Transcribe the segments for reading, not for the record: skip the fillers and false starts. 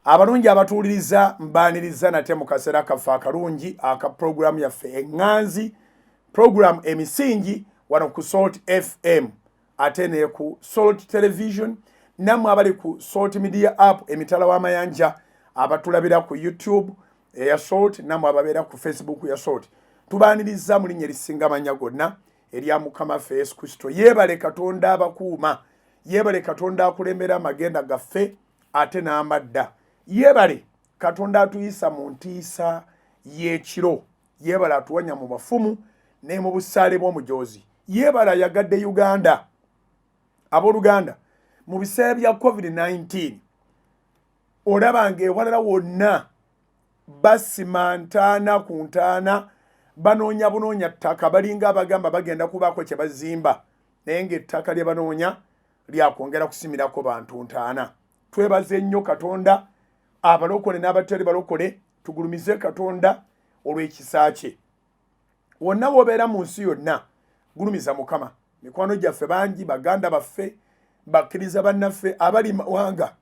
abalungi abatuuliriza mbaaniriza nate mu kaseera kaffe akalungi aka puroguramu yaffe eŋŋanzi puroguramu emisingi wano ku Salt FM ate ne ku Salt Television nammwe abali ku Salt Media App emitala w'amayanja abatulabira ku YouTube eya Salt nammwe ababeera ku Facebook ya Salt tubaaniriza mu linnya erisinga amannya gonna erya Mukama waffe Yesu Kristo. Yeebale Katonda abakuuma, yeebale Katonda akulembera amagenda gaffe ate n'amadda, yeebale Katonda atuyisa mu ntiisa y'ekiro, yeebale atuwanya mu bafumu ne mu busaale bw'omujoozi, yeebale ayagadde Uganda. Abooluganda mu biseera bya COVID-19 olabanga ewalala wonna basima ntaana ku ntaana banoonya bunoonya ttaka balinga abagamba bagenda kubaako kye bazimba naye ng'ettaka lye banoonya lyakwongera kusimirako bantu ntaana. Twebaze nnyo Katonda, abalokole n'abatali balokole tugulumize Katonda olw'ekisa kye. Wonna w'obeera mu nsi yonna gulumiza Mukama. Mikwano gyaffe bangi, baganda baffe, bakkiriza bannaffe abali mawanga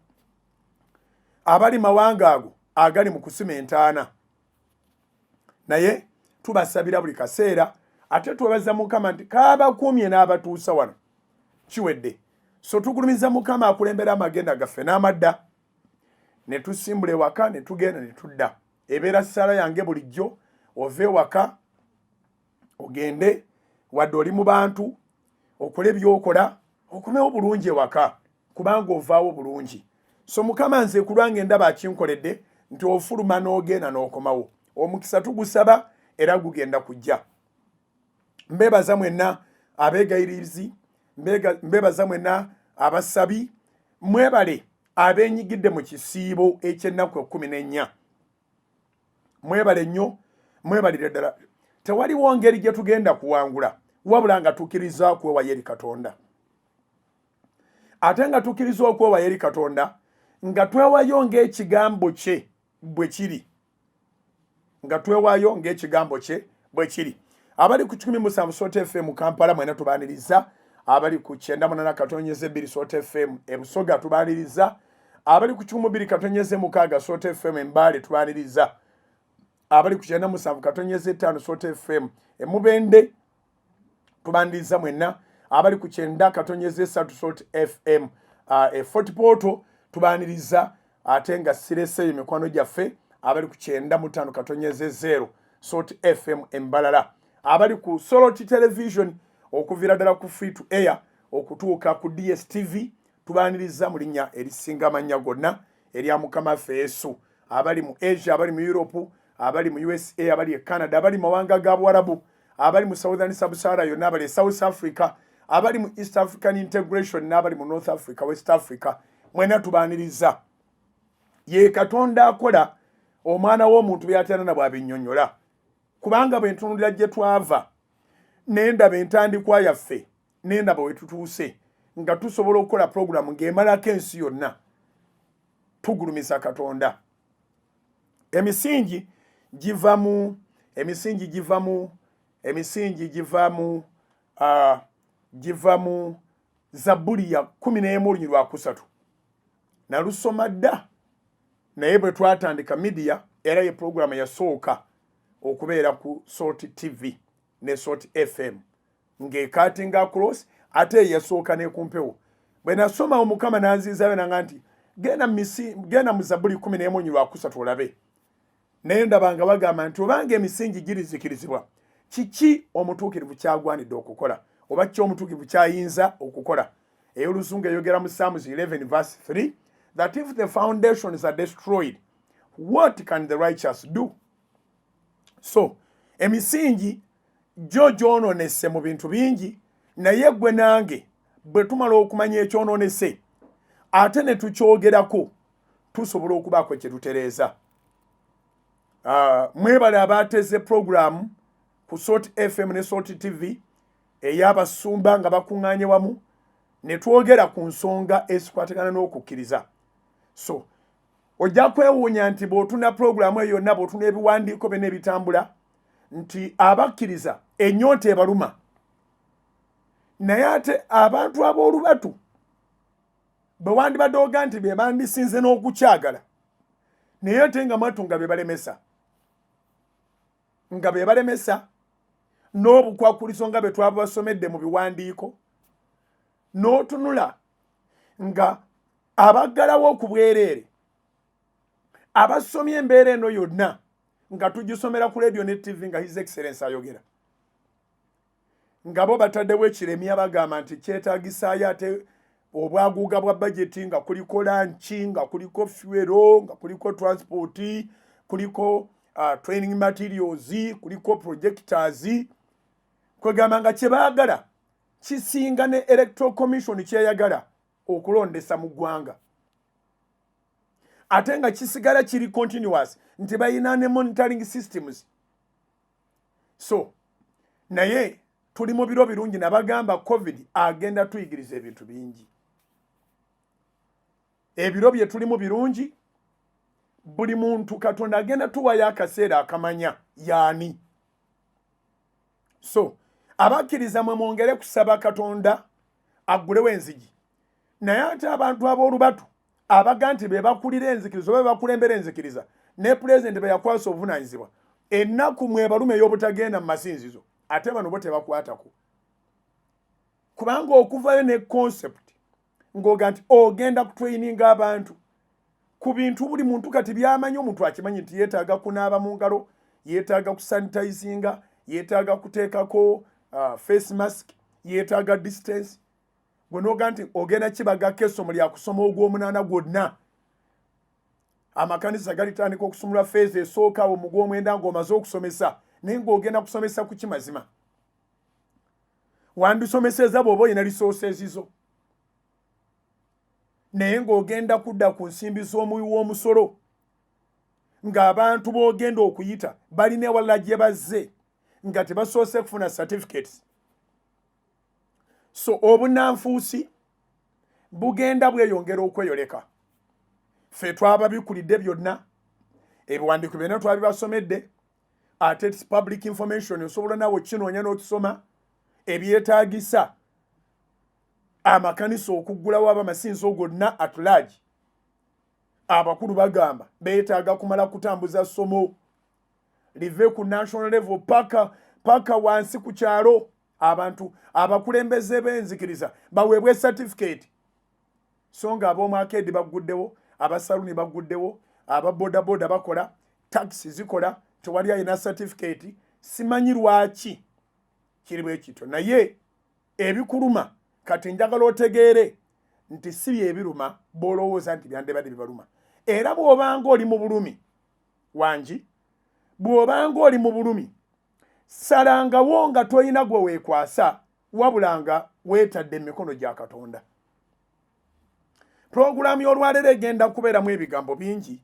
ago agali mu kusima entaana, naye tubasabira buli kaseera ate twebaza Mukama nti kaabakuumye n'abatuusa wano kiwedde. So tugulumiza Mukama akulembera amagenda gaffe n'amadda ne tusimbula ewaka ne tugenda ne tudda. Ebeera ssala yange bulijjo ove ewaka ogende wadde oli mu bantu okole by'okola okomewo bulungi ewaka kubanga ovaawo bulungi. So Mukama nze ku lwange ndaba akinkoledde nti ofuluma n'ogenda n'okomawo. Omukisa tugusaba era gugenda kujja. Mbebaza mwenna abeegayirizi, mbebaza mwenna abasabi, mwebale abeenyigidde mu kisiibo eky'ennaku 14. Mwebale nnyo, mwebalire ddala. Tewaliwo ngeri gye tugenda kuwangula wabula nga tukkiriza okwewayo eri Katonda. Ate nga tukkiriza okwewayo eri Katonda nga twewayo ng'ekigambo kye bwe kiri. Nga twewayo ng'ekigambo kye bwe kiri. Abali ku 107 Salt FM Kampala mwena tubaaniriza, abali ku 98.2 Salt FM Busoga tubaaniriza, abali ku 102.6 Salt FM Mbale tubaaniriza, abali ku 97.5 Salt FM Mubende tubaaniriza mwenna, abali ku 90.3 Salt FM Fort Portal tubaaniriza, ate nga sireseyo mikwano gyaffe abali ku 95.0 Salt FM Mbalala, abali ku Salt Television okuvira ddala ku free to air okutuuka ku DSTV tubaaniriza mu linnya erisinga amannya gonna erya Mukama waffe Yesu. Abali mu Asia, abali mu Europe, abali mu USA, abali e Canada, abali mawanga ga Bwarabu, abali mu Southern Sub-Sahara yonna, abali South Africa, abali mu East African Integration n'abali mu North Africa, West Africa, mwena tubaaniriza. Ye Katonda akola omwana w'omuntu by'atera na bw'abinnyonnyola. Kubanga bwe ntunulira gye twava n'endaba entandikwa yaffe n'endaba we tutuuse nga tusobola okukola puroguramu ng'emalako ensi yonna, tugulumiza Katonda. Emisingi giva mu Zabbuli ya 11:3. Nalusoma dda naye bwe twatandika media era ye puroguramu yasooka okubeera ku Salt TV ne Salt FM ng'ekatinga across ate yasooka ne kumpewo. Bwe nasoma Omukama n'anzizayo nanga nti genda mu Zabbuli 11:3 olabe. Naye ndabanga bagamba nti obanga emisingi girizikirizibwa kiki omutuukirivu kyagwanidde okukola oba ki omutuukirivu kyayinza okukola. Ey'Oluzungu eyogera mu Psalms 11:3 that if the foundations are destroyed, what can the righteous do? So emisingi gyo gyonoonese mu bintu bingi, naye gwe nange bwe tumala okumanya ekyonoonese ate ne tukyogerako tusobola okubaako kye tutereeza. Mwebale abaateze puroguramu ku Salt FM ne Salt TV ey'abasumba nga bakuŋŋaanye wamu ne twogera ku nsonga ezikwatagana n'okukkiriza. So ojja kwewuunya nti bw'otuna puroguramu eyo yonna bw'otuna ebiwandiiko bye n'ebitambula nti abakkiriza ennyonta ebaluma, naye ate abantu ab'olubatu bwe wandibadde oga nti be bandisinze n'okukyagala naye ate nga mwatu nga be balemesa n'obukwakulizo nga bwe twabasomedde mu biwandiiko n'otunula nga abaggalawo ku bwereere abasomye embeera eno yonna nga tugisomera ku radio ne TV nga His Excellency ayogera nga bo bataddewo ekiremya bagamba nti kyetaagisaayo ate obwaguuga bwa bajeti nga kuliko lanchi nga kuliko fuero nga kuliko transport kuliko training materials kuliko projectors kwegamba nga kyebaagala kisinga ne electoral commission kyeyagala okulondesa mu ggwanga ate nga kisigala kiri continuous nti bayina ne monitoring systems. So naye tuli mu biro birungi nabagamba COVID agenda tuyigiriza ebintu bingi. Ebiro bye tuli mu birungi buli muntu Katonda agenda tuwayo akaseera akamanya yaani. So abakkiriza mwe mwongere kusaba Katonda aggulewo enzigi. Naye ate abantu ab'olubatu abaga nti be bakulira enzikiriza oba bakulembera enzikiriza ne president be yakwasa obuvunanyizibwa ennaku mwe balume y'obutagenda mu masinzizo ate bano bo tebakwatako. Kubanga okuvayo ne concept ng'oga nti ogenda kutraininga abantu ku bintu buli muntu kati byamanyi omuntu akimanyi nti yeetaaga kunaaba mu ngalo, yeetaaga kusanitizinga, yeetaaga kuteekako face mask, yeetaaga distance. Gwe n'oga nti ogenda kibagako essomo lya kusoma ogw'omunaana gwonna. Amakanisa galitandika okusumulwa feezi esooka awo mu gw'omwenda ng'omaze okusomesa naye ng'ogenda kusomesa ku kimazima. Wandisomeseza bw'oba olina resources zo. Naye ng'ogenda kudda ku nsimbi z'omuwi w'omusolo ng'abantu b'ogenda okuyita balina ewalala gye bazze nga tebasoose kufuna certificates. So obunanfuusi bugenda bweyongera okweyoleka. Ffe twababikulidde byonna ebiwandiiko byonna twabibasomedde ate public information osobola nawe kinoonya n'okisoma ebyetaagisa amakanisa okuggulawo ab'amasinzo gonna at large. Abakulu bagamba beetaaga kumala kutambuza ssomo live ku national level paka wansi ku kyalo. Abantu abakulembeze b'enzikiriza baweebwe certificate. So nga ab'omwakedi baguddewo, abasaluni baguddewo, ababodaboda bakola, taxi zikola, tewali alina certificate. Simanyi lwaki kiri bwe kityo. Naye ebikuluma kati njagala otegeere nti si byebiruma bw'olowooza nti byandibadde bibaluma. Era bw'obanga oli mu bulumi wangi, bw'obanga oli mu bulumi salangawo nga toyina gwe weekwasa wabulanga weetadde emikono gya Katonda. Program y'olwaleero egenda kubeeramu ebigambo bingi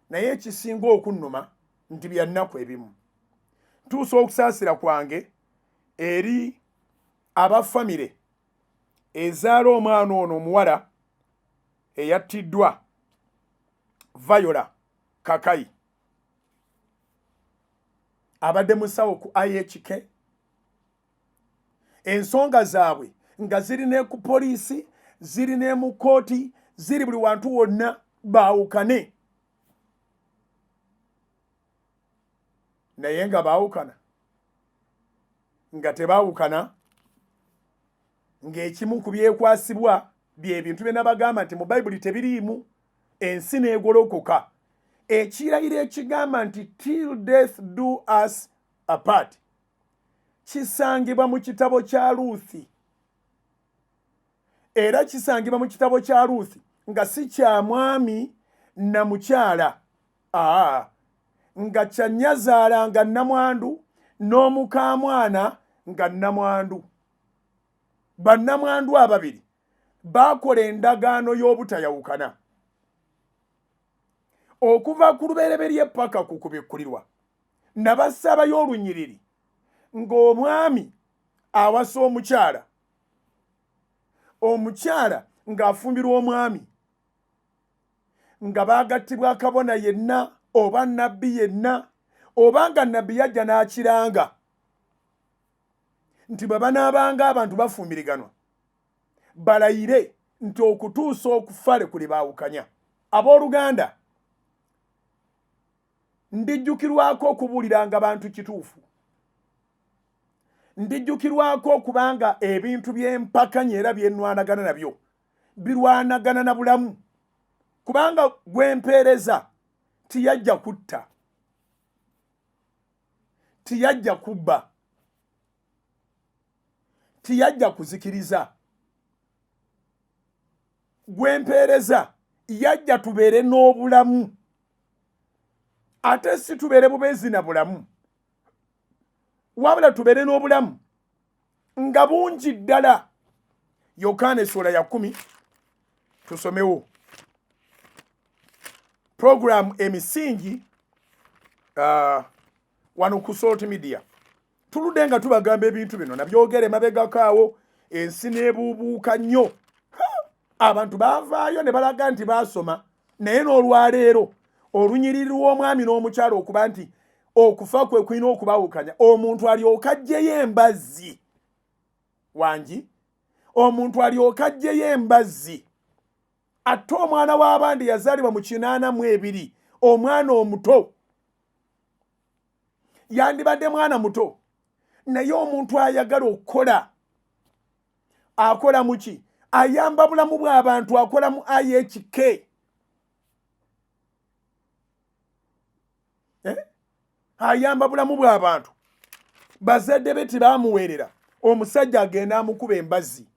naye ekisinga okunnuma nti bya nnaku ebimu. Ntuusa okusaasira kwange eri abafamire ezaala omwana ono omuwala eyattiddwa Viola Kakayi abadde musawo ku IHK. Ensonga zaabwe nga ziri ne ku poliisi, ziri ne mu kooti, ziri buli wantu wonna baawukane. Naye nga baawukana nga tebaawukana ng'ekimu ku byekwasibwa bye bintu bye nabagamba nti mu Bayibuli tebiriimu, ensi n'egolokoka. Ekirayiro ekigamba nti till death do us apart kisangibwa mu kitabo kya Luuthi. Era kisangibwa mu kitabo kya Luuthi nga si kya mwami na mukyala, nga kya nnyazaala nga nnamwandu n'omukaamwana nga nnamwandu. Bannamwandu ababiri baakola endagaano y'obutayawukana okuva ku lubereberye paka ku kubikkulirwa. Nabassabayo olunyiriri ng'omwami awasa omukyala, omukyala ng'afumbirwa omwami, nga baagattibwa akabona yenna oba nnabbi yenna, oba nga nnabbi yajja n'akiranga nti bwe banaabanga abantu bafumbiriganwa balayire nti okutuusa okufa lekuli baawukanya. Abooluganda ndijjukirwako okubuuliranga abantu kituufu, ndijjukirwako okubanga ebintu by'empakanya era byennwanagana nabyo birwanagana na bulamu, kubanga gwempeereza tiyajja kutta, tiyajja kubba, tiyajja kuzikiriza. Gwempeereza yajja tubeere n'obulamu, ate si tubeere bubeezi na bulamu, wabula tubeere n'obulamu nga bungi ddala. Yokaana essula ya 10 tusomewo program emisingi wano ku Salt Media. Tuludde nga tubagamba ebintu bino nabyogere mabegakaawo, ensi neebuubuuka nnyo. Abantu baavaayo ne balaga nti baasoma, naye n'olwaleero olunyiriri lw'omwami n'omukyalo okuba nti okufa kwe kulina okubaawukanya, omuntu alyoka aggyeyo embazzi wangi, omuntu alyoka aggyeyo embazzi. Ate omwana w'abandi yazaalibwa mu 82, omwana omuto yandibadde mwana muto, naye omuntu ayagala okukola akola muki? Ayamba bulamu bw'abantu, akola mu IHK. Ayamba bulamu bw'abantu. Bazadde be tibaamuweerera, omusajja agenda amukuba embazzi.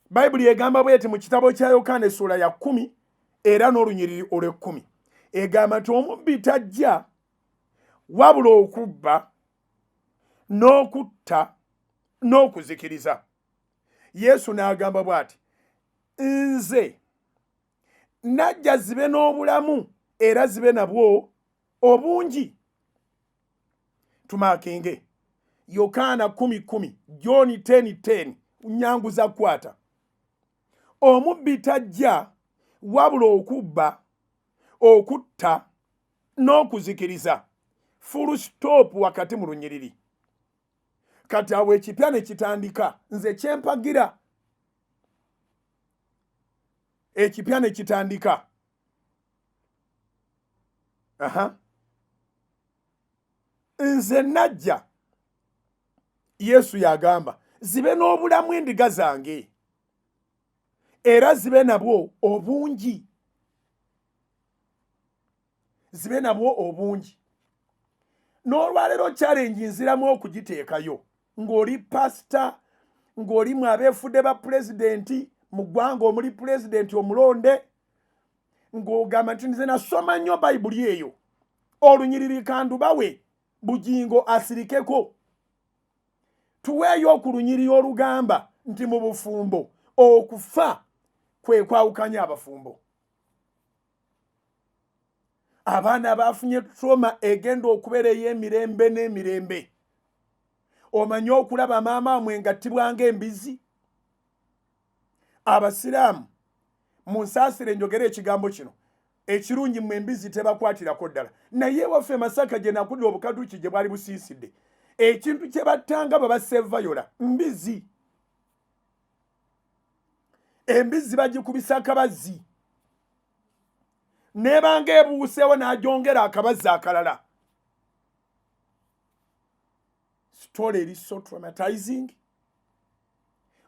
Bayibuli egamba bweti mu kitabo kya Yokaana essula ya 10 era n'olunyiriri olw'10, egamba nti omubbi tajja wabula okubba n'okutta n'okuzikiriza. Yesu n'agamba bw'ati, nze najja zibe n'obulamu era zibe nabwo obungi. Tumakinge Yokaana 10:10, John 10:10, nyanguza kwata. Omubbi tajja wabula okubba, okutta n'okuzikiriza. Full stop wakati mu lunyiriri. Kati awo ekipya ne kitandika, nze kyempagira. Ekipya ne kitandika. Nze najja, Yesu yagamba, zibe n'obulamu endiga zange, era zibe nabwo obungi. Zibe nabwo obungi. N'olwaleero challenge nziramu okugiteekayo, ng'oli pasita, ng'oli mu abeefudde ba pulezidenti mu ggwanga, omuli pulezidenti omulonde, ng'ogamba nti nze nasoma nnyo bayibuli eyo, olunyiriri kandubawe bugingo asirikeko. Tuweeyo ku lunyiriri olugamba nti mu bufumbo okufa kwe kwawukanya abafumbo. Abaana abafunye trauma egenda okubeera ey'emirembe n'emirembe. Omanyi okulaba maama amwe ngattibwanga embizi? Abasiraamu mu nsaasire njogera ekigambo kino, ekirungi mu embizi tebakwatirako ddala, naye waffe Masaka gye nakudde obukaduki gye bwali busiisidde, ekintu kye battanga babasevayola mbizi. Embizi bagikubisa akabazzi, nebanga ebuuseewo n'agyongera akabazzi akalala. Story eri so traumatizing.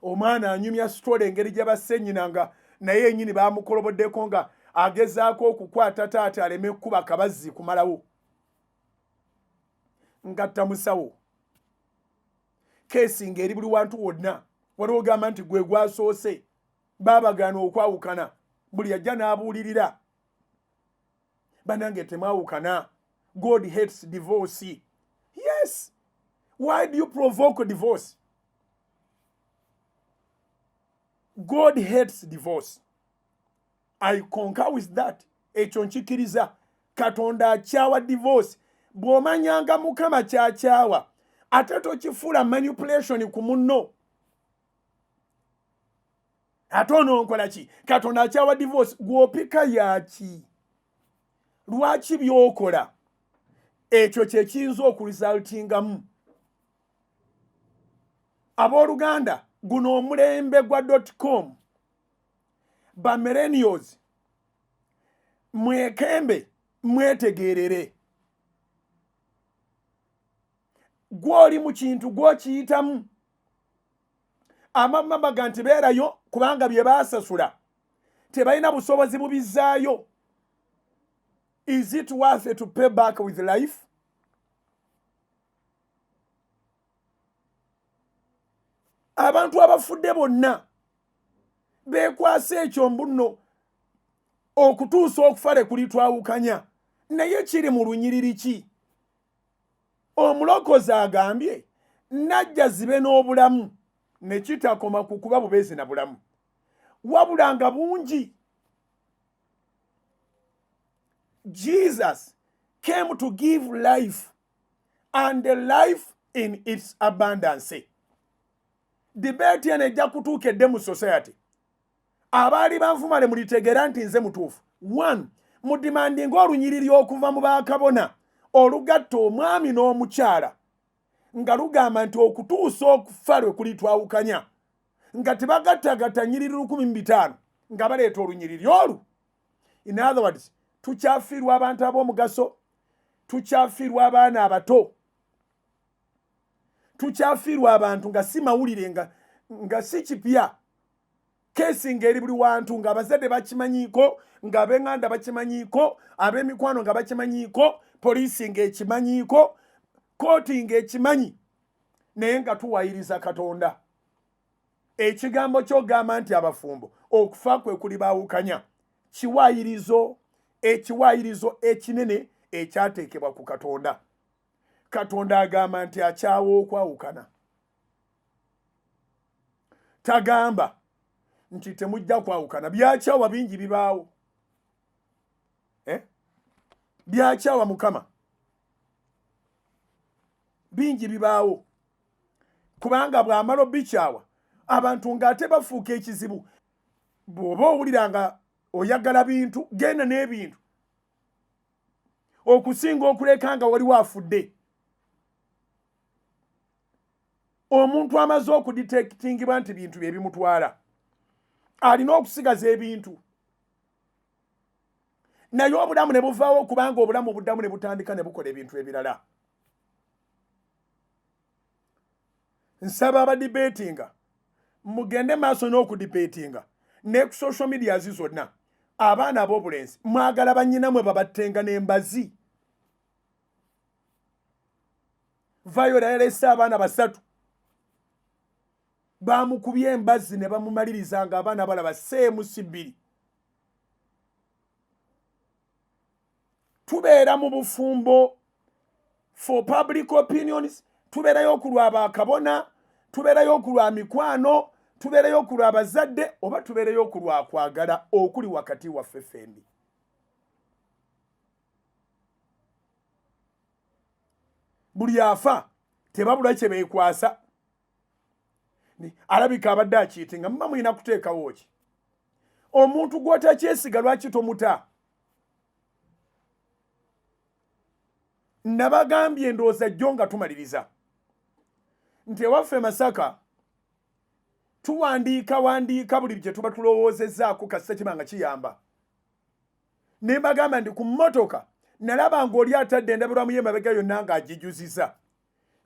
Omwana anyumya story engeri gye basse nnyina nga naye ennyini bamukoloboddeko nga agezaako okukwata taata aleme kuba akabazzi kumalawo. Ngatta musawo. Keesi ng'eri buli wantu wonna. Waliwo ogamba nti gwe gwasoose. Baabagaana okwawukana. Buli ajja n'abuulirira. Banange temwawukana. God hates divorce. Yes. Why do you provoke divorce? God hates divorce. I concur with that. Ekyo nkikiriza. Katonda akyawa divorce. Bw'omanyanga Mukama kyakyawa, ate tokifuula manipulation ku munno. Ate ononkola ki? Katonda akyawa divorce. Gw'opika yaki? Lwaki by'okola? Ekyo kye kiyinza okuresultingamu. Abooluganda, guno omulembe gwa .com, ba millennials, mwekembe mwetegerere gwoli mu kintu gwokiyitamu amamma ganti beerayo kubanga bye baasasula tebalina busobozi bubizzaayo. Is it worth it to pay back with life? Abantu abafudde bonna beekwasa ekyo mbuno okutuusa okufale kuli twawukanya naye kiri mu lunyiriri ki? Omulokozi agambye najja zibe n'obulamu ne kitakoma ku kuba bubeezi na bulamu wabula nga bungi. Jesus came to give life and the life in its abundance. Debate ene ejja kutuukedde mu society. Abaali banvumale mulitegeera nti nze mutuufu. 1. Mudimandinga olunyiriri okuva mu bakabona olugatta omwami n'omukyala nga lugamba nti okutuusa okufa lwe kuli twawukanya nga tebagattagatta nyiriri 1500 nga baleeta olunyiriri olu. In other words, tukyafirwa abantu ab'omugaso, tukyafirwa abaana abato, tukyafirwa abantu nga si mawulire nga si kipya. Kesi ngeri buli wantu nga abazadde bakimanyiiko, nga ab'enganda bakimanyiiko, ab'emikwano nga bakimanyiiko, poliisi ng'ekimanyiiko, kooti ng'ekimanyi, naye nga tuwayiriza Katonda. Ekigambo ky'ogamba nti abafumbo okufa kwe kuli baawukanya kiwayirizo, ekiwayirizo ekinene ekyateekebwa ku Katonda. Katonda agamba nti akyawa okwawukana. Tagamba nti temujja kwawukana. Byakyawa bingi bibaawo. Byakyawa Mukama bingi bibaawo. Kubanga bw'amala obikyawa abantu ng'ate bafuuka ekizibu. Bw'oba owulira nga oyagala bintu, genda n'ebintu okusinga okuleka nga waliwo afudde. Omuntu amaze okudetectingibwa nti bintu bye bimutwala alina okusigaza ebintu, naye obulamu ne buvaawo kubanga obulamu obuddamu ne butandika ne bukola ebintu ebirala. Nsaba abadibetinga mugende maaso n'okudibetinga ne ku social media zonna. Abaana ab'obulenzi mwagala bannyinamwe babattenga n'embazi. Viola yalese abaana 3 bamukubye embazi ne bamumaliriza nga abaana balaba seemu si 2. Tubeera mu bufumbo for public opinions, tubeerayo okulwa bakabona, tubeerayo okulwa mikwano, tubeerayo okulwa abazadde, oba tubeerayo okulwa kwagala okuli wakati waffe ffembi. Buli afa tebabula kye beekwasa. Alabika abadde akiitinga mba mulina kuteekawo ki? Omuntu gw'otakyesiga lwaki tomuta? Nabagambye ndowooza jjo nga tumaliriza nti ewaffe Masaka tuwandiika buli gye tuba tulowoozezzaako kasita kiba nga kiyamba. Ne mbagamba ndi ku mmotoka nalaba ng'oli atadde endabirwamu y'emabega yonna ng'agijuziza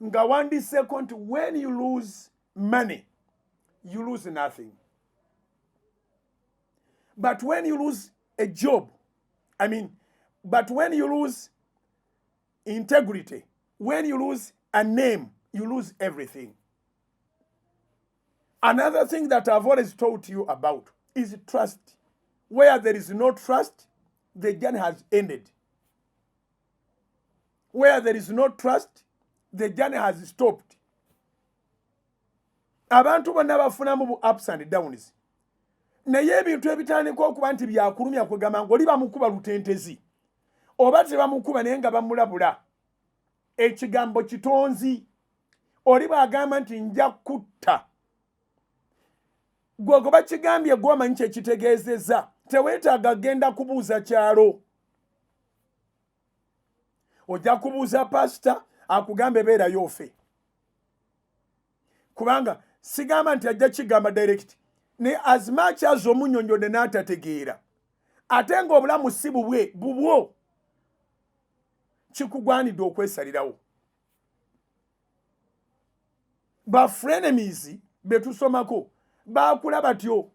nga wandiseeko nti when you lose money you lose nothing, but when you lose a job, but when you lose integrity, when you lose a name, you lose everything. Another thing that I've always taught you about is trust. Where there is no trust, the journey has ended. Where there is no trust, the journey has stopped. Abantu bonna bafunamu bu ups and downs. Naye ebintu ebitandika okuba nti byakulumya kwegamba ng'oli bamukuba lutentezi oba tebamukuba naye nga bamulabula. Ekigambo kitonzi. Oli bw'agamba nti nja kutta, gwe bakigambye gw'omanyi kye kitegeezezza, teweetaaga genda kubuuza kyalo. Ojja kubuuza pasita akugambe beerayo ofe. Kubanga sigamba nti ajja kigamba direct, ne as much as omunnyonnyodde n'atategeera ate ng'obulamu si bubwe bubwo kikugwanidde okwesalirawo. Ba frenemies betusomako bakula batyo,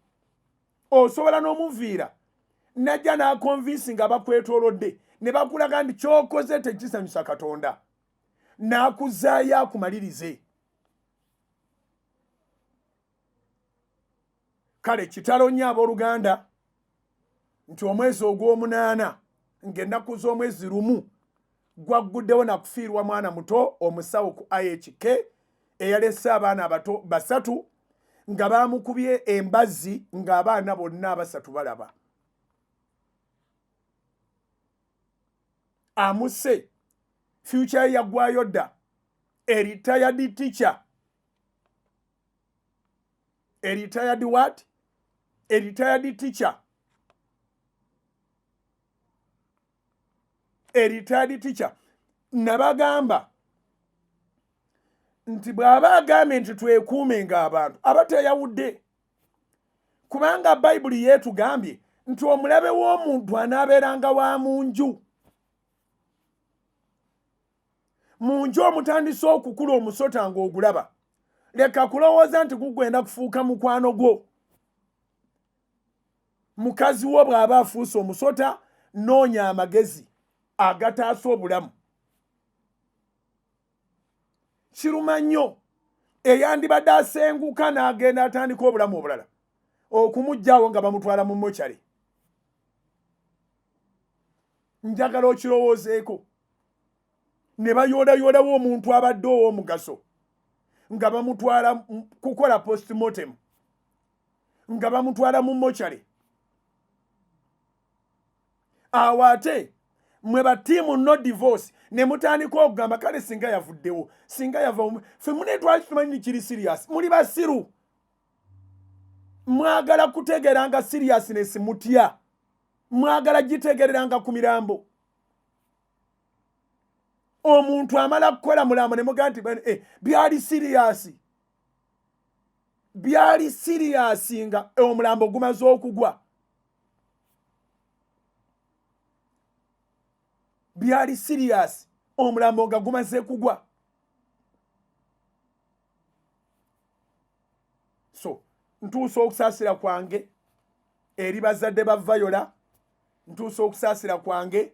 osobola n'omuviira najja n'akonvinsi nga bakwetoolodde ne bakulaga nti kyokoze tekisanyusa Katonda, n'akuzaayo akumalirize. Kale kitalo nnyo abooluganda nti omwezi ogw'omunaana ng'ennaku z'omwezi lumu gwagguddewo nakufiirwa mwana muto omusawo ku IHK eyalese abaana abato basatu nga baamukubye embazzi ng'abaana bonna abasatu balaba. Amuse future yaggwayo dda, a retired teacher. A retired what? A retired teacher. A retired teacher. Nabagamba nti bw'aba agambye nti twekuumenga abantu abateyawudde, kubanga Bayibuli yeetugambye nti omulabe w'omuntu anaabeeranga wa munju. Munju omutandise okukula omusota ng'ogulaba, leka kulowooza nti gugwenda kufuuka mukwano gwo. Mukazi wo bw'aba afuuse omusota, noonya amagezi agataasa obulamu. Kiruma nnyo eyandibadde asenguka n'agenda atandika obulamu obulala okumugjawo nga bamutwala mu mochari. Njagala okirowoozeeko. Ne bayoodawo omuntu abadde ow'omugaso nga bamutwala kukola postmortem, nga bamutwala mu mochari. Awo ate mwe batiimu no divorce ne mutandika okugamba kale singa yavuddewo, singa yava ffe munetwali tumanyi kiri serious. Muli basiru, mwagala kutegeranga seriousness mutya, mwagala gitegereranga ku mirambo. Omuntu amala kukola mulambo ne mugamba nti byali serious, byali serious nga omulambo gumaze okugwa. Byali serious omulambo nga gumaze kugwa. So ntuusa okusaasira kwange eri bazadde ba Viola, ntuusa okusaasira kwange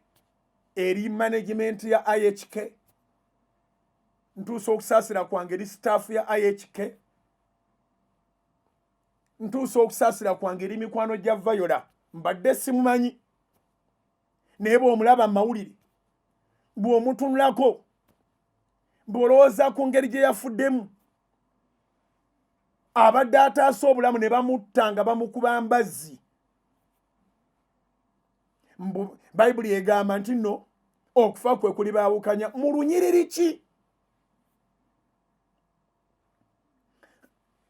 eri management ya IHK, ntuusa okusaasira kwange eri staff ya IHK, ntuusa okusaasira kwange eri mikwano gya Viola. Mbadde simumanyi naye bw'omulaba mu mawulire, bw'omutunulako, bw'olowooza ku ngeri gye yafuddemu, abadde ataasa obulamu ne bamutta nga bamukuba mbazzi. Bayibuli egamba nti nno okufa kwe kulibaawukanya mu lunyiriri ki?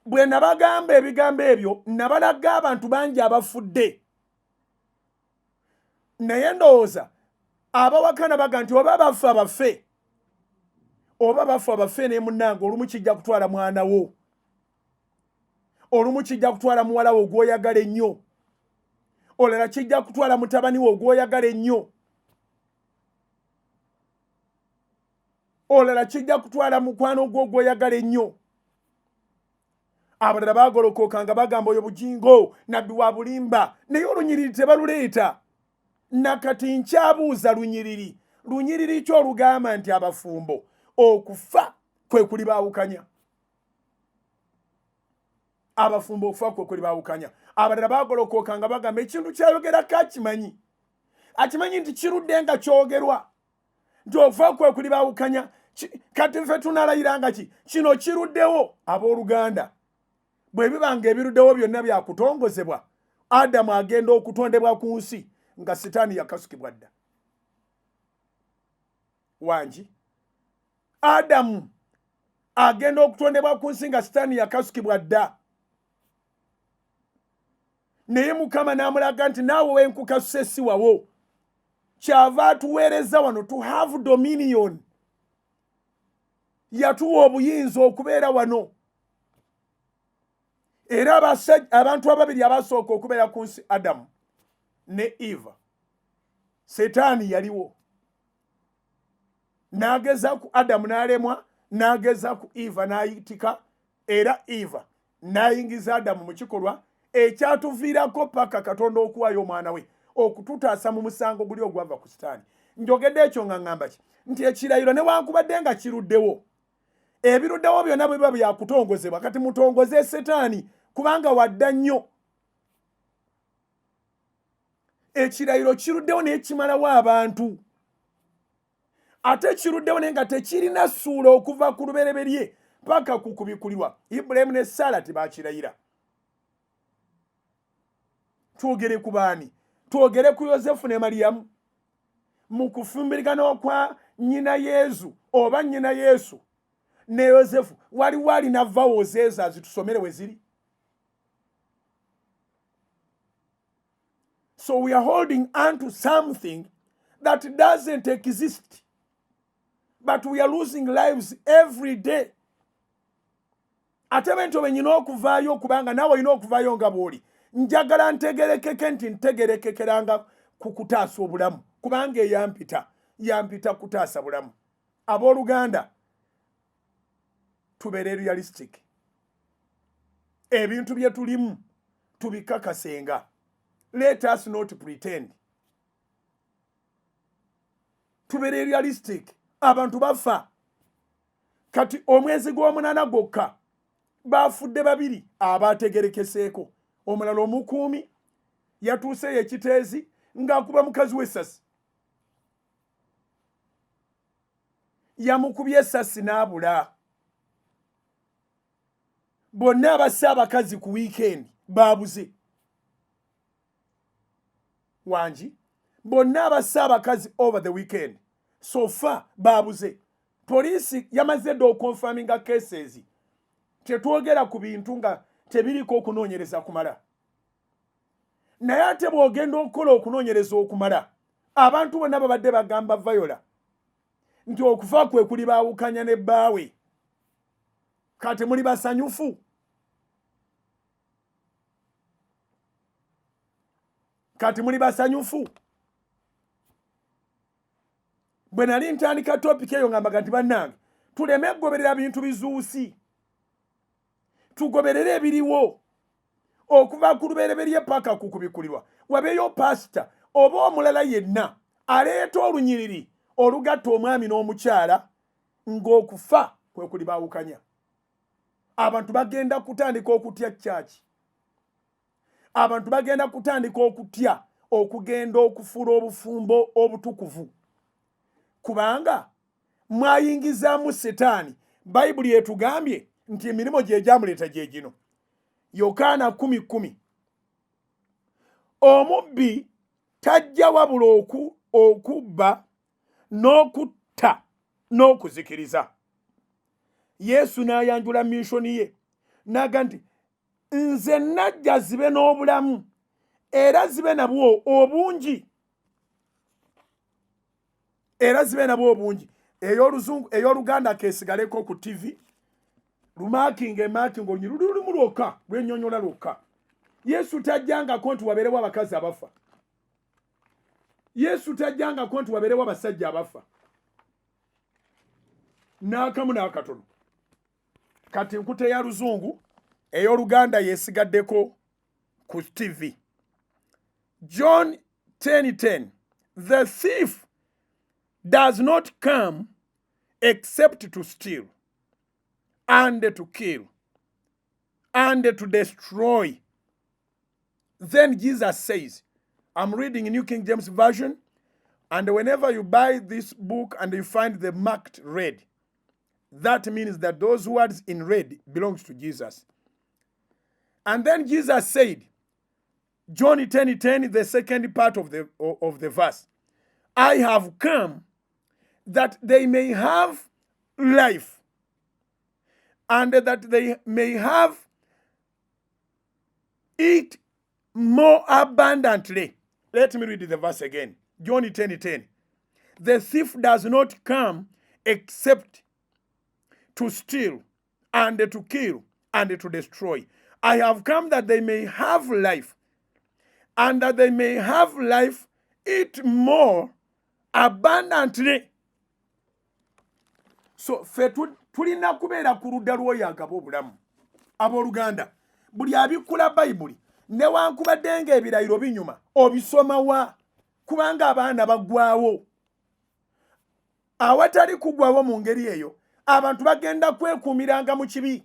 Bwe nabagamba ebigambo ebyo nabalaga abantu bangi abafudde, naye ndowooza abawakana baga nti oba bafa bafe, oba bafa bafe ne munnange, olumu kijja kutwala mwana wo, olumu kijja kutwala muwala wo gw'oyagala ennyo, olala kijja kutwala mutabani wo gw'oyagala ennyo, olala kijja kutwala mukwano gwo gw'oyagala ennyo. Abalala baagolokoka nga bagamba oyo bugingo nabbi wa bulimba, naye olunyiriri tebaluleeta. Nakati nkyabuuza lunyiriri, lunyiriri ki olugamba nti abafumbo okufa kwe kulibaawukanya? Abafumbo okufa kwe kulibaawukanya. Abalala baagolokoka nga bagamba ekintu kyayogerako akimanyi, akimanyi nti kirudde nga kyogerwa nti okufa kwe kulibaawukanya. Kati ffe tunalayiranga ki? Kino kiruddewo. Abooluganda, bwe bibanga ebiruddewo byonna byakutongozebwa, Adamu agenda okutondebwa ku nsi nga sitaani yakasukibwa dda. Wangi Adamu agenda okutondebwa ku nsi nga sitaani yakasukibwa dda. Naye Mukama n'amulaga nti naawe wenkukasuse si wawo, kyava atuweereza wano to have dominion. Yatuwa obuyinza okubeera wano. Era abantu ababiri abasooka okubeera ku nsi, Adamu ne Eva. Setaani yaliwo. N'ageza ku Adamu n'alemwa, n'ageza ku Eva n'ayitika, era Eva n'ayingiza Adamu mu kikolwa ekyatuviirako paka Katonda okuwaayo omwana we okututaasa mu musango guli ogwava ku Setaani. Njogedde ekyo nga ngamba ki? Nti ekirayiro newankubadde nga kiruddewo, ebiruddewo byonna bwe biba byakutongozebwa, kati mutongoze Setaani kubanga wadda nnyo. Ekirayiro kiruddewo naye kimalawo abantu. Ate kiruddewo naye nga tekirina ssuula okuva ku lubereberye paka ku kubikulirwa. Ibulayimu ne Saala tebakirayira. Twogere ku baani? Twogere ku Yozefu ne Maliyamu. Mu kufumbirigana kwa nnyina Yesu oba nnyina Yesu ne Yozefu waliwo alina vowels ezo azitusomere we ziri. So we are holding on to something that doesn't exist. But we are losing lives every day. Ate bento benyina okuvaayo kubanga nawe olina okuvaayo nga bw'oli. Njagala ntegerekeke nti ntegerekekeranga ku kutaasa obulamu kubanga yampita kutaasa bulamu. Abooluganda tubeere realistic. Ebintu bye tulimu tubikakasenga. Let us not pretend. Tubeere realistic. Abantu bafa. Kati omwezi gw'omunaana gwokka baafudde babiri abategerekeseeko. Omulala omukuumi yatuuse ekiteezi ng'akuba mukazi w'essasi. Yamukubye essasi n'abula. Bonna abasse abakazi ku wiikendi baabuze. Wangi bonna abasse abakazi over the weekend so far baabuze. Poliisi yamaze dda okonfaminga cases. Tetwogera ku bintu nga tebiriko okunoonyereza kumala. Naye ate bw'ogenda okukola okunoonyereza okumala, abantu bonna babadde bagamba Viola nti okufa kwe kuli baawukanya ne bbaawe. Kati muli basanyufu? Kati muli basanyufu? Bwe nali ntandika topic eyo ngamba nti bannange tuleme kugoberera bintu bizuusi. Tugoberere ebiriwo okuva ku lubereberye paka ku kubikulirwa. Wabeeyo pasita oba omulala yenna aleeta olunyiriri olugatta omwami n'omukyala ng'okufa kwe kuli baawukanya. Abantu bagenda kutandika okutya kyaki. Abantu bagenda kutandika okutya okugenda okufuula obufumbo obutukuvu. Kubanga mwayingizaamu Setaani. Bayibuli etugambye nti emirimu gye gyamuleeta gye gino. Yokaana 10:10. Omubbi tajja wabula okubba n'okutta n'okuzikiriza. Yesu n'ayanjula mishoni ye n'aga nti nze najja zibe n'obulamu era zibe nabwo obungi. Era zibe nabwo obungi. Ey'Oluganda keesigaleko ku TV. Lumaakinga emaakinga olunyi lulimu lwokka lwennyonnyola lwokka. Yesu tajjangako nti wabeerewo abakazi abafa. Yesu tajjangako nti wabeerewo abasajja abafa. N'akamu n'akatono. Kati nkute ya Luzungu ey'Oluganda yeesigaddeko ku TV. John 10:10. The thief does not come except to steal and to kill and to destroy. Then Jesus says, I'm reading New King James Version, and whenever you buy this book and you find the marked red, that means that those words in red belongs to Jesus. And then Jesus said, John 10:10, the second part of the verse, I have come that they may have life, and that they may have it more abundantly. Let me read the verse again. John 10:10. The thief does not come except to steal and to kill and to destroy. I have come that they may have life and that they may have life, it more abundantly. So fe tulina kubeera ku ludda lw'oyo agaba obulamu. Abooluganda, buli abikula Bayibuli newankubadde ng'ebirayiro binyuma obisoma wa? Kubanga abaana baggwawo. Awatali kugwawo mu ngeri eyo, abantu bagenda kwekuumiranga mu kibi.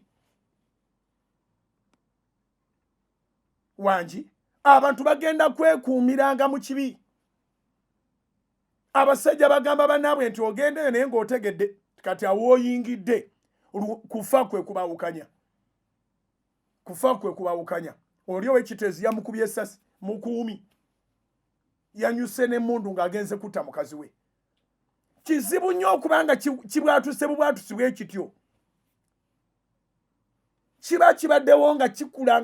Wangi, abantu bagenda kwekuumiranga mu kibi. Abasajja bagamba bannaabwe nti ogendeyo naye ng'otegedde kati awooyingidde kufa kwe kubawukanya. Kufa kwe kubawukanya. Oli ow'ekitezi yamukubye essasi mukuumi. Yanyuse n'emmundu ng'agenze kutta mukazi we. Kizibu nnyo okubanga kibwatuse bubwatusi bw'ekityo. Kiba kibaddewo nga kikula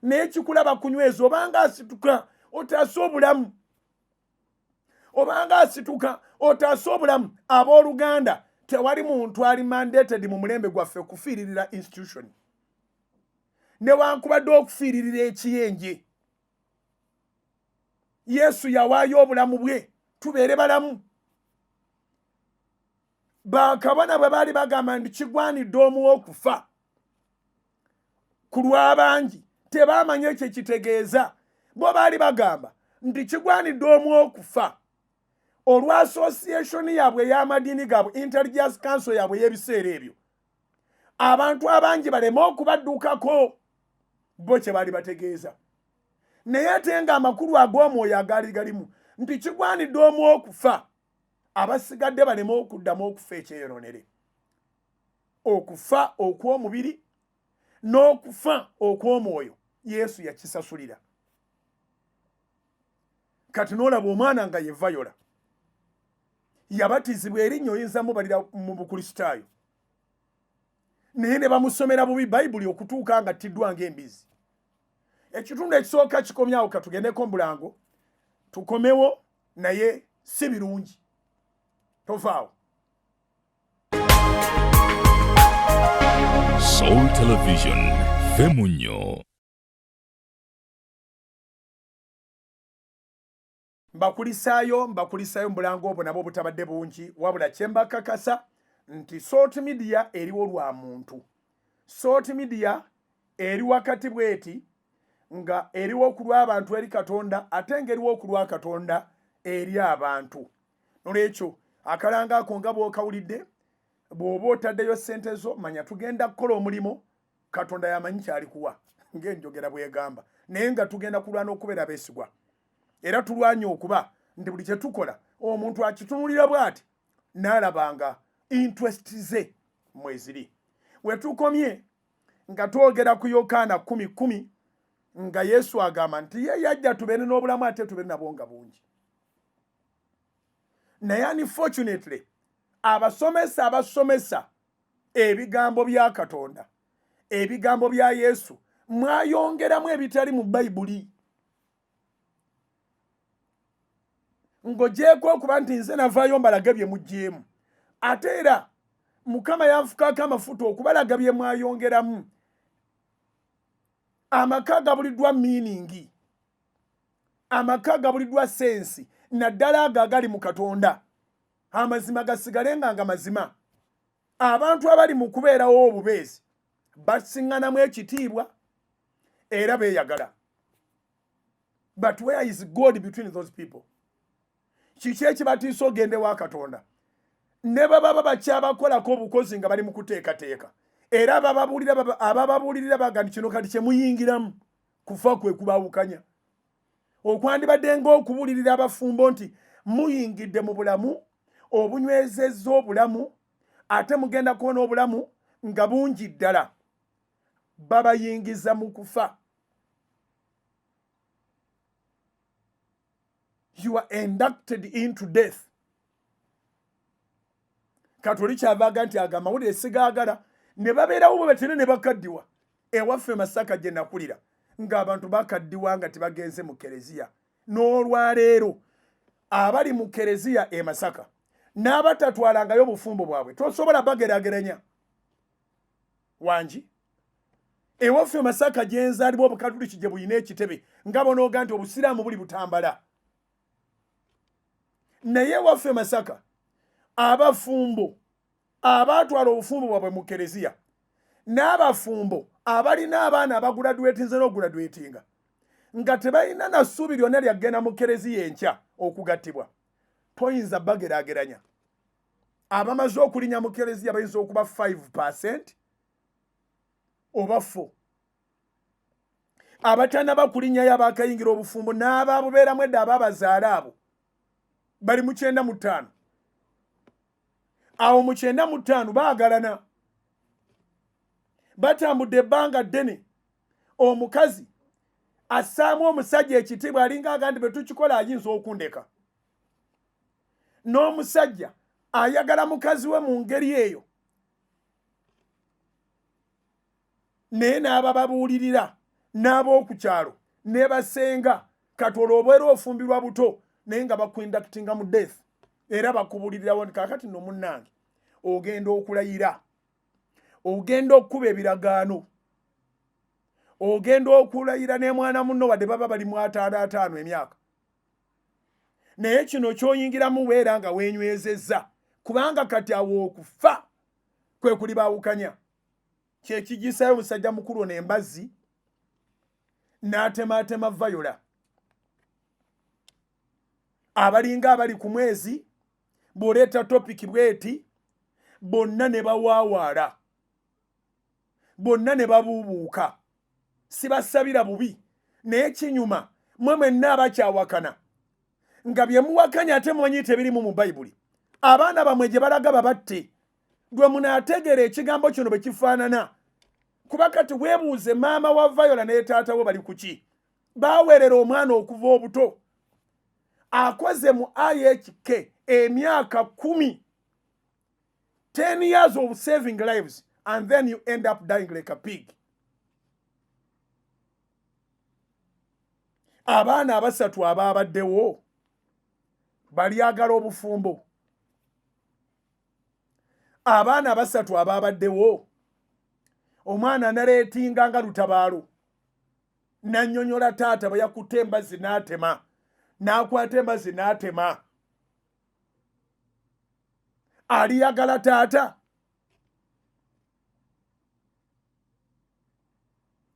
naye kikula bakunyweza obanga asituka otaasa obulamu. Obanga asituka otaasa obulamu. Abooluganda, tewali muntu ali mandated mu mulembe gwaffe kufiiririra institution. Newankubadde okufiiririra ekiyenje. Yesu yawaayo obulamu bwe tubeere balamu. Bakabona bwe baali bagamba nti kigwanidde omu okufa ku lw'abangi, tebaamanya ekyo kitegeeza. Bo baali bagamba nti kigwanidde omu okufa olwa association yaabwe ey'amadiini gaabwe, intelligence council yaabwe y'ebiseera ebyo. Abantu abangi baleme okubaddukako, bo kye baali bategeeza. Naye ate ng'amakulu ag'omwoyo agaali galimu nti kigwanidde omu okufa, abasigadde baleme okuddamu okufa ekyeyononere. Okufa okw'omubiri n'okufa okw'omwoyo Yesu yakisasulira. Kati n'olaba omwana nga ye Viola yabatizibwa erinnya oyinza mubalira mu Bukristaayo, naye ne bamusomera bubi Bayibuli okutuuka nga attiddwa ng'embizi. Ekitundu ekisooka kikomyawo katugendeko mulango tukomewo, naye si birungi. Tovaawo. Soul Television, Femunyo. Mbakulisaayo mubulango obwo nabwo butabadde bungi, wabula kyembakakasa nti Salt Media eriwo lwa muntu. Salt Media eri wakati bweti nga eriwo ku lw'abantu eri Katonda, ate ng'eriwo ku lwa Katonda eri abantu. Nolwekyo akalanga ako nga bw'okawulidde, bw'oba otaddeyo ssente zo manya tugenda kukola omulimo Katonda yamanyi kyalikuwa ng'enjogera bw'egamba, naye nga tugenda kulwana okubeera beesigwa. Era tulwanye okuba nti buli kye tukola omuntu akitunulira bw'ati n'alabanga interest ze mweziri. We tukomye nga twogera ku Yokaana 10:10 nga Yesu agamba nti ye yajja tubeere n'obulamu ate tubeere nabwo nga bungi. Naye unfortunately abasomesa ebigambo bya Katonda, ebigambo bya Yesu mwayongeramu ebitali mu Bayibuli. Ngojeeko okuba nti nze navaayo mbalaga bye muggyemu. Ate era Mukama yanfukako amafuta okubalaga bye mwayongeramu. Amaka gabuliddwa meaning, amaka gabuliddwa sensi, naddala ago agali mu Katonda. Amazima gasigale nga mazima. Abantu abali mu kubeerawo obubeezi basiŋŋanamu ekitiibwa era beeyagala. But where is God between those people? Kiki ekibatiisa ogende wa Katonda? Ne baba bakyabakolako obukozi nga bali mu kuteekateeka. Era abababuulirira baga nti kino kati kye muyingiramu kufa kwe kubawukanya. Okwandibadde ng'okubuulirira abafumbo nti muyingidde mu bulamu obunywezezza obulamu, ate mugenda kuwona obulamu nga bungi ddala. Babayingiza mu kufa. You are inducted into death. Katoli kyavaga nti agamba mawulire sigaagala ne babeerawo bwe batene ne bakaddiwa. Ewaffe Masaka gye nakulira ng'abantu bakaddiwa nga tebagenze mu kereziya. N'olwaleero abali mu kereziya e Masaka n'abatatwalangayo obufumbo bwabwe tosobola bageraageranya. Wangi ewaffe Masaka gye nzaalibwa Obukatuliki gye buyina ekitebe nga bonooga nti Obusiraamu buli Butambala. Naye ewaffe Masaka abafumbo abaatwala obufumbo bwabwe mu Kereziya n'abafumbo abalina abaana abaguladuwetinze n'oguladuwetinga nga tebalina na ssuubi lyonna lyagenda mu Kereziya enkya okugattibwa, toyinza bageraageranya. Abamaze okulinnya mu Kereziya bayinza okuba 5% oba 4. Abatannaba kulinnyayo abaakayingira obufumbo n'abaabubeeramu edda abaabazaala abo bali mu 95. Awo mu 95 baagalana, batambudde ebbanga ddene. Omukazi assaamu omusajja ekitiibwa alinga agandi bwe tukikola ayinza okundeka. N'omusajja ayagala mukazi we mu ngeri eyo naye n'abababuulirira n'ab'oku kyalo ne basenga kati olwo obeera ofumbirwa buto naye nga bakuindakitinga mu death era bakubulirirawo nti kaakati nno munnange ogenda okulayira, ogenda okukuba ebiragaano, ogenda okulayira ne mwana munno wadde baba bali mu 5 emyaka, naye kino ky'oyingiramu weera nga weenywezezza kubanga kati awo okufa kwe kuli baawukanya. Kye kigisayo omusajja mukulu ono embazzi n'atemaatema Viola. Abalinga abali ku mwezi bw'oleeta topiki bweti bonna ne bawaawaala, bonna ne babuubuuka. Sibasabira bubi naye kinyuma mwe mwenna abakyawakana nga bye muwakanya ate mumanyi tebirimu mu Bayibuli. Abaana bamwe gye balaga babatte gwe munaategeera ekigambo kino bwe kifaanana. Kuba kati weebuuze maama wa Viola ne taata we bali ku ki? Baaweerera omwana okuva obuto. Akoze mu IHK emyaka 10. 10 years of saving lives and then you end up dying like a pig. Abaana abasatu abaabaddewo balyagala obufumbo. Abaana abasatu abaabaddewo omwana naleetinga nga lutabaalo nannyonnyola taata bwe yakutte embazzi n'atema, n'akwata embazzi n'atema. Aliyagala taata?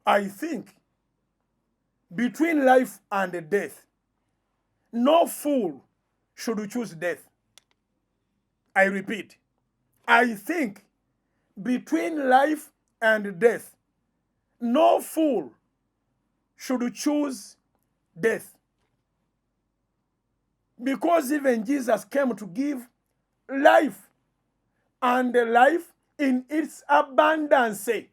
I think between life and death, no fool should choose death. I repeat, I think between life and death, no fool should choose death. Because even Jesus came to give life and life in its abundance.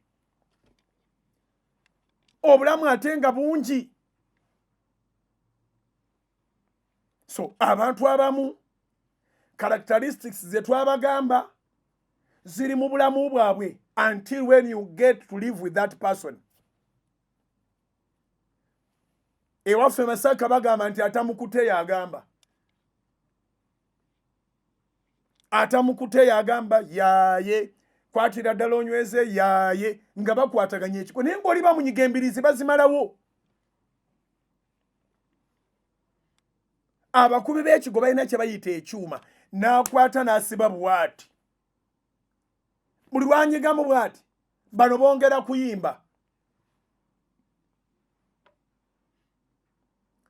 Obulamu ate nga bungi. So abantu abamu characteristics ze twabagamba ziri mu bulamu bwabwe until when you get to live with that person. Ewaffe Masaka bagamba nti atamukute yagamba. Atamukute yagamba yaye, kwatira ddala onyweze yaye, nga bakwataganya ekiko. Naye ng'oli bamunyiga embiriizi bazimalawo. Abakubi b'ekigo balina kye bayita ekyuma, n'akwata n'asiba bw'ati. Buli lwanyigamu bw'ati, bano bongera kuyimba.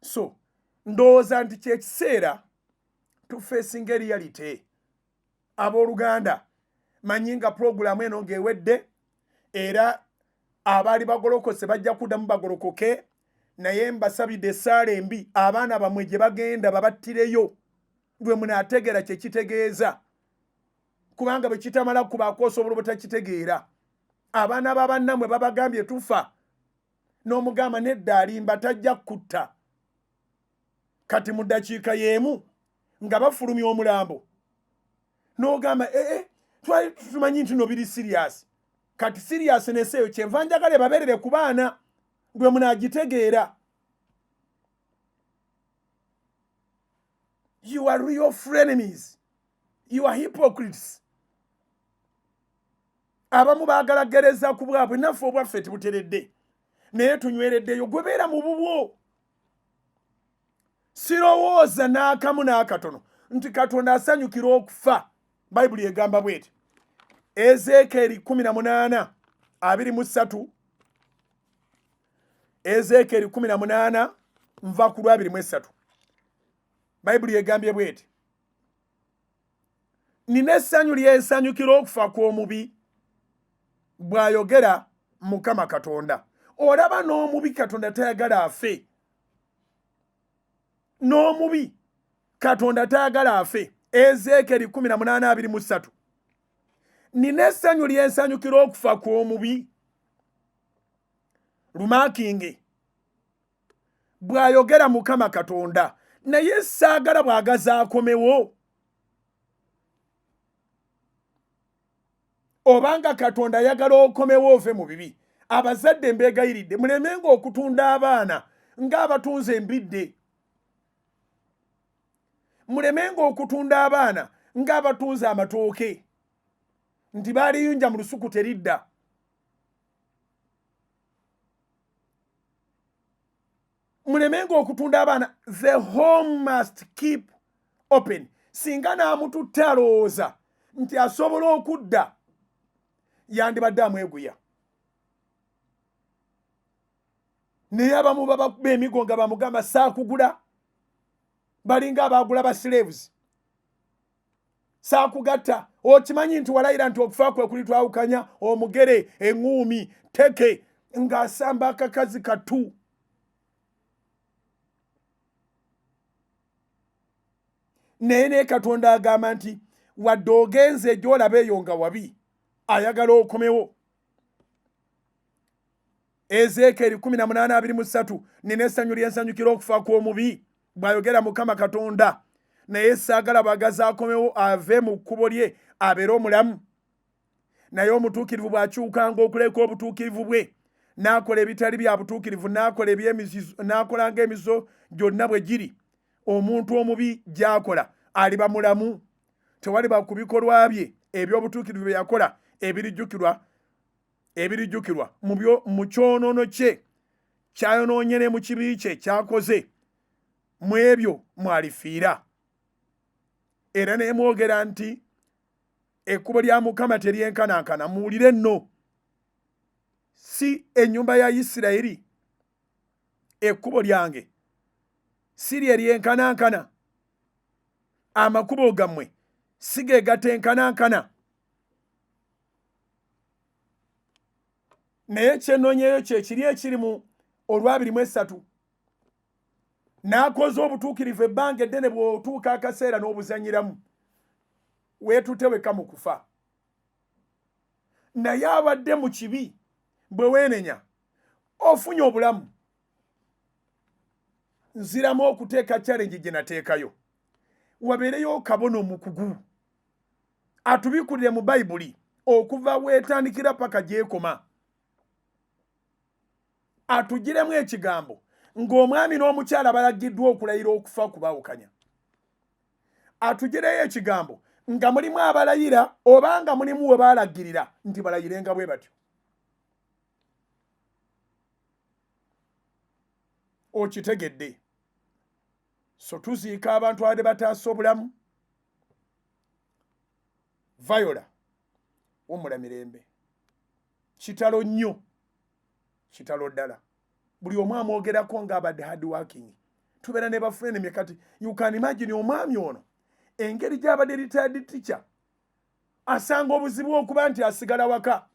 So, ndowooza nti kyekiseera tufeesinga reality. Abooluganda, manyi nga puroguramu eno ng'ewedde, era abaali bagolokose bajja kuddamu bagolokoke, naye mbasabidde essaala embi abaana bamwe gye bagenda babattireyo lwe munaategeera kye kitegeeza. Kubanga bwe kitamala kubaako osobola obutakitegeera. Abaana b'abannammwe babagambye tufa, n'omugamba nedda alimba tajja kutta. Kati mu ddakiika y'emu nga bafulumya omulambo n'ogamba twali tumanyi nti no biri serious. Kati seriousness eyo kyenva njagala babeerere ku baana lwe munaagitegeera. You are real frenemies. You are hypocrites. abamu baagala gereza ku bwabwe naffe obwaffe tebuteredde naye tunywereddeyo gwe beera mu bubwo. Sirowooza n'akamu n'akatono nti Katonda asanyukira okufa. Bayibuli egamba bw'eti Ezeekeri 18:23 Ezeekeri 18 nva ku 23 Bayibuli egambye bw'eti nina essanyu lyensanyukira okufa kw'omubi bw'ayogera Mukama Katonda. Olaba n'omubi Katonda tayagala afe. N'omubi Katonda tayagala afe. Ezeekeri 18:23 nina essanyu lyensanyukira okufa kw'omubi lumakinge bw'ayogera Mukama Katonda, naye saagala bw'agaza akomewo. Obanga Katonda ayagala okomewo ove mu bibi, abazadde mbeegayiridde mulemenga okutunda abaana ng'abatunze embidde. Mulemenga okutunda abaana ng'abatunze amatooke nti baaliyunja mu lusuku teridda. Mulemenga okutunda abaana. The home must keep open. Singa n'amututta alowooza nti asobola okudda yandibadde amweguya. Naye abamu babakuba emigo nga bamugamba saakugula, balinga abaagula ba slaves. Saakugatta, okimanyi nti walayira nti okufa kwe kulitwawukanya omugere, eŋŋuumi, teke, ng'asamba akakazi katu. Naye ne Katonda agamba nti wadde ogenze gy'olaba eyo nga wabi, ayagala okomewo. Ezeekeri 18:23 nina essanyu lyensanyukira okufa kw'omubi bw'ayogera Mukama Katonda, naye saagala bw'agaza akomewo ave mu kkubo lye abeere omulamu. Naye omutuukirivu bw'akyukanga okuleka obutuukirivu bwe n'akola ebitali bya butuukirivu, n'akola ng'emizizo gyonna bwe giri, omuntu omubi gy'akola aliba mulamu. Tewaliba ku bikolwa bye eby'obutuukirivu bye yakola ebirijjukirwa mu kyonoono kye kyayonoonye ne mu kibi kye kyakoze, mu ebyo mwalifiira. Era ne mwogera nti ekkubo lya Mukama teryenkanankana. Muwulire nno, si ennyumba ya Isirayiri, ekkubo lyange si lye lyenkanankana, amakubo gammwe si ge gatenkanankana. Naye kyennonyeyo kye kiri ekiri mu 2:3 n'akoze obutuukirivu ebbanga eddene bw'otuuka akaseera n'obuzanyiramu, weetute weka mu kufa. Naye abadde mu kibi bwe weenenya ofunye obulamu. Nziramu okuteeka challenge gye nateekayo. Wabeereyo kabona omukugu atubikulire mu Bayibuli okuva weetandikira paka gyekoma. Atugiremu ekigambo ng'omwami n'omukyala balagiddwa okulayira okufa kubaawukanya. Atugireyo ekigambo nga mulimu abalayira obanga mulimu we baalagirira nti balayirenga bwe batyo. Okitegedde. So tuziika abantu abadde bataasa obulamu. Viola w'omula Mirembe, kitalo nnyo, kitalo ddala. Buli omu amwogerako ng'abadde hard working. Tubeera ne bafrene kati you can imagine omwami ono engeri gy'abadde retired teacher asanga obuzibu okuba nti asigala waka.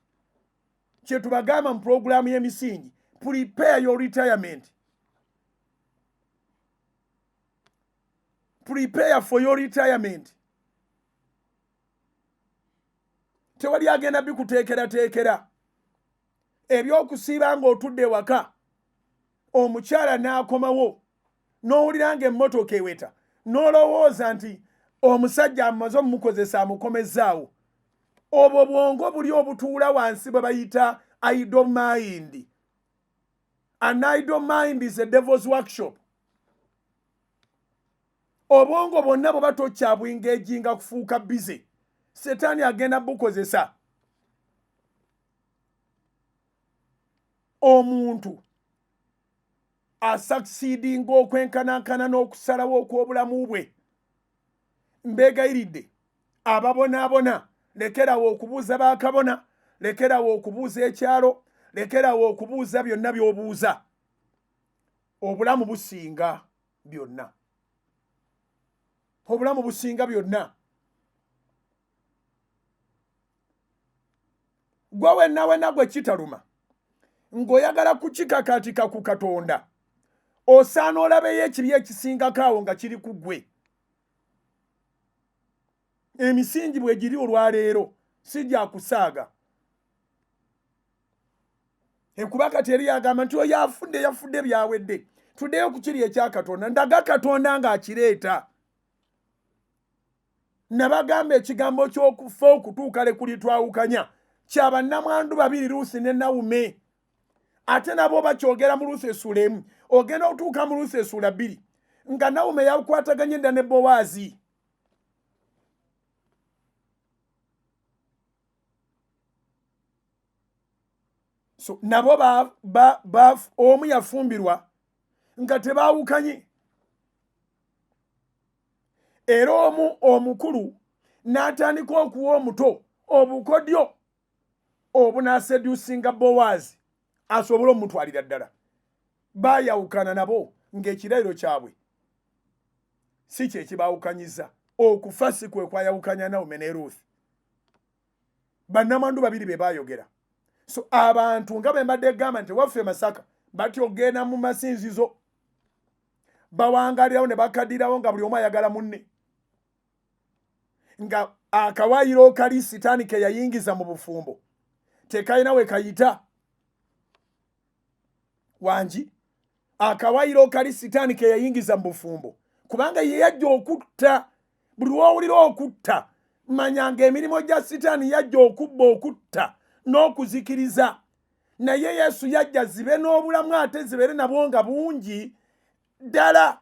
Kye tubagamba mu puroguramu y'emisingi, prepare your retirement. Prepare for your retirement. Tewali agenda bikuteekerateekera. Ebyokusiiba ng'otudde waka, omukyala n'akomawo, n'owulira ng'emmotoka eweta, n'olowooza nti omusajja amaze omukozesa amukomezzaawo. Obwo bwongo buli obutuula wansi bwe bayita idle mind. An idle mind is a devil's workshop. Obwongo bwonna bwe batokyabwinga ejinga kufuuka bize, Setaani agenda bukozesa omuntu asucceeding okwenkanankana n'okusalawo okw'obulamu bwe mbeegayiridde ababonaabona lekerawo okubuuza bakabona lekerawo okubuuza ekyalo lekerawo okubuuza byonna by'obuuza obulamu businga byonna obulamu businga byonna gwe wenna gwe kitaluma ng'oyagala kukikakatika ku Katonda osaana olabeyo ekibi ekisingako awo nga kiri ku ggwe emisingi bwe giri olwaleero si gya kusaaga enkuba kati eri yagamba nti oyo yafudde byawedde tuddeyo ku kiri ekya Katonda ndaga Katonda ng'akireeta nabagamba ekigambo ky'okufa okutuuka le kulitwawukanya kya bannamwandu babiri Luusi ne Nawume ate nabo bakyogera mu Luusi essula emu ogenda okutuuka mu Luusi essula bbiri nga Nawume yakwataganye dda ne Bowaazi so nabo omu yafumbirwa nga tebaawukanye era omukulu n'atandika okuwa omuto obukodyo obunaasedusinga Bowaazi asobole omutwalira ddala baayawukana nabo ng'ekirayiro kyabwe si kye kibaawukanyiza okufa si kwe kwayawukanya Nawume ne Ruuthi bannamwandu babiri be baayogera so abantu nga bwe mbadde gamba nti waffe Masaka batyogenda mu masinzizo bawangalirawo ne bakaddirawo nga buli omu ayagala munne nga akawaayiro kali sitaani ke yayingiza mu bufumbo tekalina we kayita wangi akawaayiro kali sitaani ke yayingiza mu bufumbo kubanga ye yajja okutta buli wowulira okutta manyanga emirimu gya sitaani yajja okubba okutta n'okuzikiriza naye Yesu yajja zibe n'obulamu ate zibeere nabwo nga bungi ddala.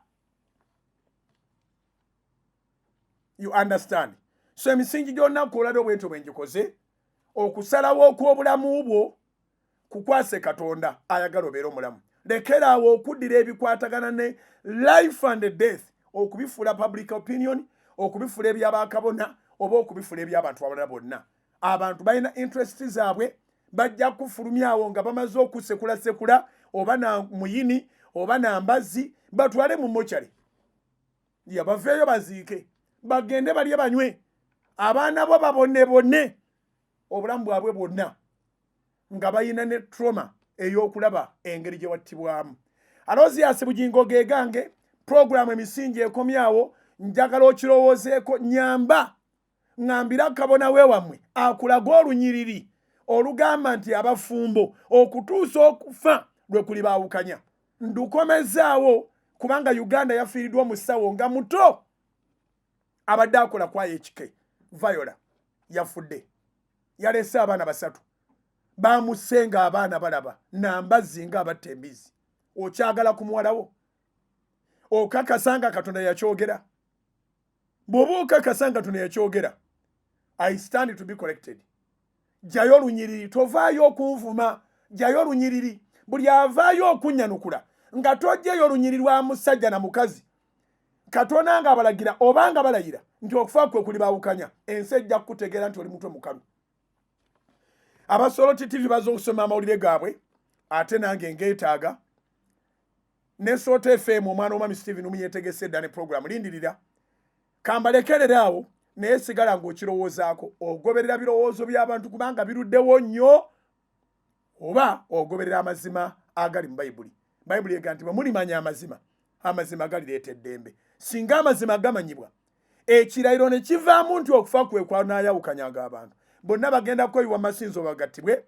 You understand? So emisingi gy'olunaku olwaleero bwentyo bwe ngikoze okusalawo okw'obulamu bwo kukwase Katonda ayagala obeere omulamu lekeraawo okuddira ebikwatagana ne life and death okubifuula public opinion okubifuula ebyabakabona oba okubifuula eby'abantu abalala bonna abantu balina interest zaabwe bajja kufulumyawo nga bamaze okusekulasekula oba na muyini oba na mbazzi batwale mu mochari yabaveeyo baziike bagende balye banywe abaana bo babonne obulamu bwabwe bwonna nga bayina ne trauma ey'okulaba engeri gye wattibwamu. Alozias Bugingo gegange programu emisingi ekomyawo njagala okirowoozeeko nyamba ngambira kabona weewamwe akulaga olunyiriri olugamba nti abafumbo okutuusa okufa lwe kuli baawukanya ndukomezaawo kubanga Uganda yafiiriddwa mu ssawo nga muto abadde akola kwayo ekike Viola yafudde yalese abaana basatu bamusenga abaana balaba nambazzi nga abatta embizi okyagala ku muwalawo okakasanga Katonda yakyogera bw'oba okakasanga Katonda yakyogera I stand to be corrected jayo olunyiriri tovaayo okunvuma jayo olunyiriri buli avaayo okunnyanukula nga tojjayo olunyiriri lwa musajja na mukazi Katonda nga abalagira obanga balayira nti okufa kwe kuli baawukanya ensi ejja kukutegeera nti oli mutwe mukalu. Abasoloti TV baza okusoma amawulire gaabwe ate nange ngeetaaga ne Soto FM omwana omwami Stephen omuyeetegese dda ne programu lindirira kambalekereraawo naye sigala ng'okirowoozaako ogoberera birowoozo by'abantu kubanga biruddewo nnyo oba ogoberera amazima agali mu Bayibuli. Bayibuli ega nti bwe mulimanya amazima amazima galireeta eddembe singa amazima gamanyibwa ekirayiro ne kivaamu nti okufa kwe kwanaayawukanyanga abantu bonna bagenda kweyiwa masinzo bagattibwe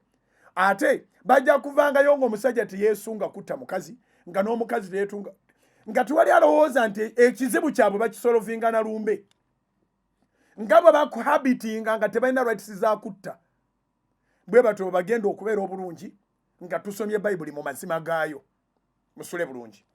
ate bajja kuvangayo ng'omusajja teyeesunga kutta mukazi nga n'omukazi teyeetunga nga tewali alowooza nti ekizibu kyabwe bakisolovinga na lumbe nga bwe bakuhabitinga nga tebalina rights za kutta bwe batyo bagenda okubeera obulungi nga tusomye Bayibuli mu mazima gaayo musule bulungi.